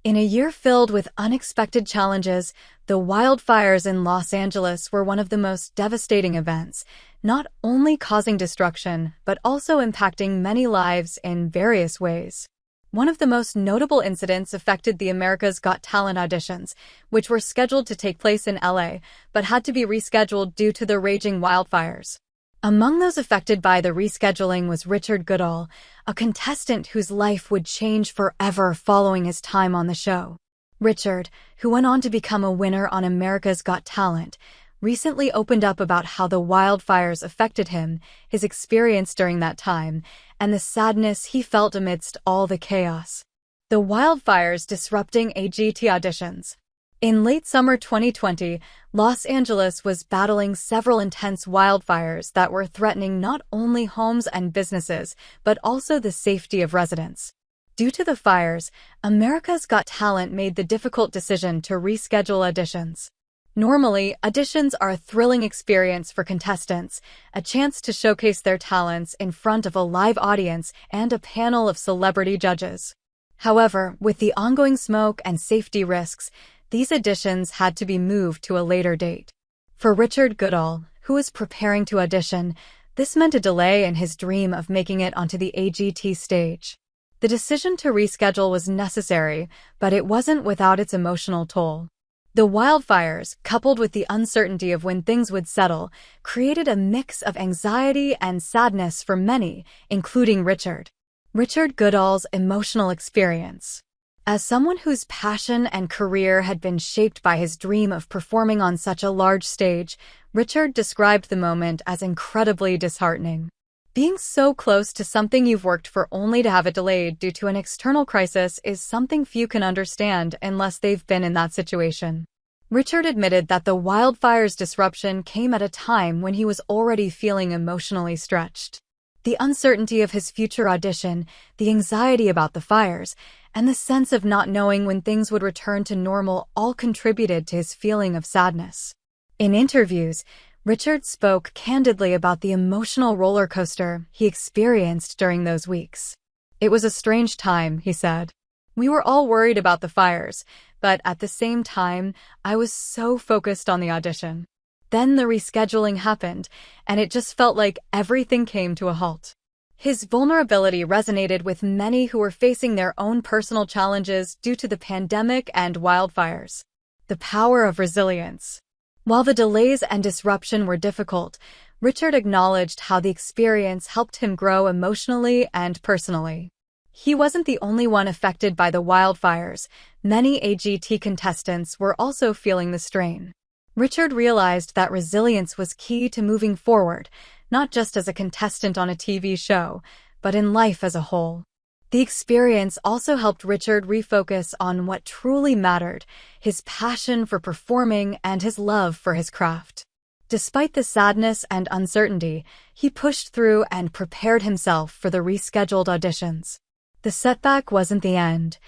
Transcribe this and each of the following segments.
In a year filled with unexpected challenges, the wildfires in Los Angeles were one of the most devastating events, not only causing destruction, but also impacting many lives in various ways. One of the most notable incidents affected the America's Got Talent auditions, which were scheduled to take place in LA, but had to be rescheduled due to the raging wildfires. Among those affected by the rescheduling was Richard Goodall, a contestant whose life would change forever following his time on the show. Richard, who went on to become a winner on America's Got Talent, recently opened up about how the wildfires affected him, his experience during that time, and the sadness he felt amidst all the chaos. The wildfires disrupting AGT auditions. In late summer 2020, Los Angeles was battling several intense wildfires that were threatening not only homes and businesses, but also the safety of residents. Due to the fires, America's Got Talent made the difficult decision to reschedule auditions. Normally, auditions are a thrilling experience for contestants, a chance to showcase their talents in front of a live audience and a panel of celebrity judges. However, with the ongoing smoke and safety risks, these auditions had to be moved to a later date. For Richard Goodall, who was preparing to audition, this meant a delay in his dream of making it onto the AGT stage. The decision to reschedule was necessary, but it wasn't without its emotional toll. The wildfires, coupled with the uncertainty of when things would settle, created a mix of anxiety and sadness for many, including Richard. Richard Goodall's emotional experience. As someone whose passion and career had been shaped by his dream of performing on such a large stage, Richard described the moment as incredibly disheartening. Being so close to something you've worked for only to have it delayed due to an external crisis is something few can understand unless they've been in that situation. Richard admitted that the wildfire's disruption came at a time when he was already feeling emotionally stretched. The uncertainty of his future audition, the anxiety about the fires, and the sense of not knowing when things would return to normal all contributed to his feeling of sadness. In interviews, Richard spoke candidly about the emotional roller coaster he experienced during those weeks. "It was a strange time," he said. "We were all worried about the fires, but at the same time, I was so focused on the audition. Then the rescheduling happened, and it just felt like everything came to a halt." His vulnerability resonated with many who were facing their own personal challenges due to the pandemic and wildfires. The power of resilience. While the delays and disruption were difficult, Richard acknowledged how the experience helped him grow emotionally and personally. He wasn't the only one affected by the wildfires. Many AGT contestants were also feeling the strain. Richard realized that resilience was key to moving forward, not just as a contestant on a TV show, but in life as a whole. The experience also helped Richard refocus on what truly mattered, his passion for performing and his love for his craft. Despite the sadness and uncertainty, he pushed through and prepared himself for the rescheduled auditions. "The setback wasn't the end,"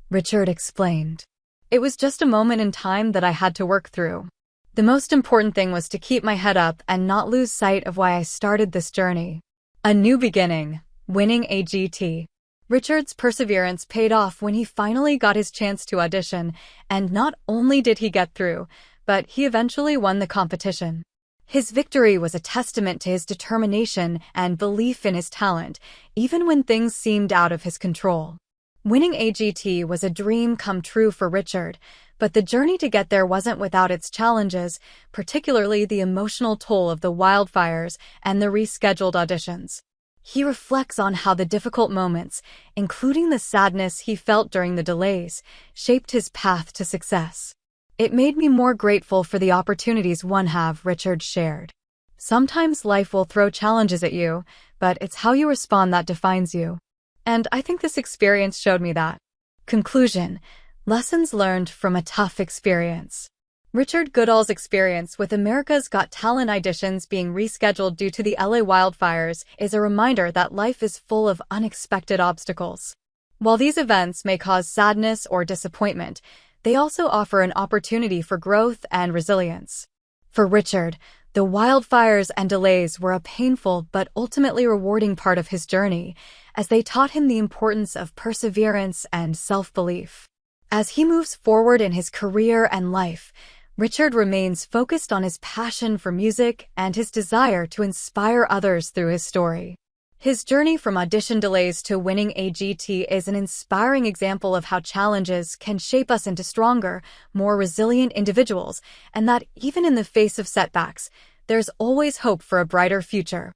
Richard explained. "It was just a moment in time that I had to work through. The most important thing was to keep my head up and not lose sight of why I started this journey." A new beginning, winning AGT. Richard's perseverance paid off when he finally got his chance to audition, and not only did he get through, but he eventually won the competition. His victory was a testament to his determination and belief in his talent, even when things seemed out of his control. Winning AGT was a dream come true for Richard, but the journey to get there wasn't without its challenges, particularly the emotional toll of the wildfires and the rescheduled auditions. He reflects on how the difficult moments, including the sadness he felt during the delays, shaped his path to success. "It made me more grateful for the opportunities one have," Richard shared. "Sometimes life will throw challenges at you, but it's how you respond that defines you. And I think this experience showed me that." Conclusion: lessons learned from a tough experience. Richard Goodall's experience with America's Got Talent auditions being rescheduled due to the LA wildfires is a reminder that life is full of unexpected obstacles. While these events may cause sadness or disappointment, they also offer an opportunity for growth and resilience. For Richard, the wildfires and delays were a painful but ultimately rewarding part of his journey, as they taught him the importance of perseverance and self-belief. As he moves forward in his career and life, Richard remains focused on his passion for music and his desire to inspire others through his story. His journey from audition delays to winning AGT is an inspiring example of how challenges can shape us into stronger, more resilient individuals, and that even in the face of setbacks, there's always hope for a brighter future.